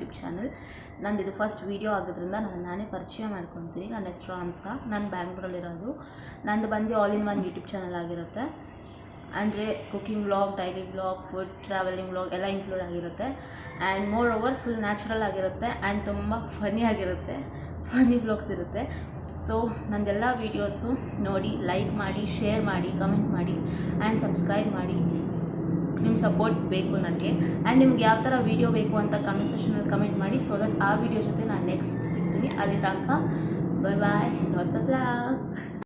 YouTube channel. ನಂದಿದು first video ಆಗೋದ್ರಿಂದ ನಾನೇ ಪರಿಚಯ ಮಾಡ್ಕೊತೀನಿ. ನನ್ನ ಹೆಸರು ಹಂಸ, ನಾನು ಬ್ಯಾಂಗ್ಳೂರಲ್ಲಿರೋದು. ನಂದು ಬಂದು all in one YouTube channel ಆಗಿರುತ್ತೆ. ಅಂದರೆ cooking vlog, daily vlog, food, travelling vlog ಎಲ್ಲ ಇನ್ಕ್ಲೂಡ್ ಆಗಿರುತ್ತೆ. And more over full natural ಆಗಿರುತ್ತೆ ಆ್ಯಂಡ್ ತುಂಬ ಫನ್ನಿ ಆಗಿರುತ್ತೆ, ಫನ್ನಿ ವ್ಲಾಗ್ಸ್ ಇರುತ್ತೆ. ಸೊ ನಂದೆಲ್ಲ ವೀಡಿಯೋಸು ನೋಡಿ ಲೈಕ್ ಮಾಡಿ, ಶೇರ್ ಮಾಡಿ, ಕಮೆಂಟ್ ಮಾಡಿ ಆ್ಯಂಡ್ ಸಬ್ಸ್ಕ್ರೈಬ್ ಮಾಡಿ. ನಿಮ್ಮ ಸಪೋರ್ಟ್ ಬೇಕು ನನಗೆ. ಆ್ಯಂಡ್ ನಿಮ್ಗೆ ಯಾವ ಥರ ವೀಡಿಯೋ ಬೇಕು ಅಂತ ಕಮೆಂಟ್ ಸೆಕ್ಷನಲ್ಲಿ ಕಮೆಂಟ್ ಮಾಡಿ. ಸೊ ದಟ್ ಆ ವಿಡಿಯೋ ಜೊತೆ ನಾನು ನೆಕ್ಸ್ಟ್ ಸಿಗ್ತೀನಿ. ಅಲ್ಲಿ ತನಕ ಬಾಯ್ ಬಾಯ್, ಲಾಟ್ಸ್ ಆಫ್ ಲವ್.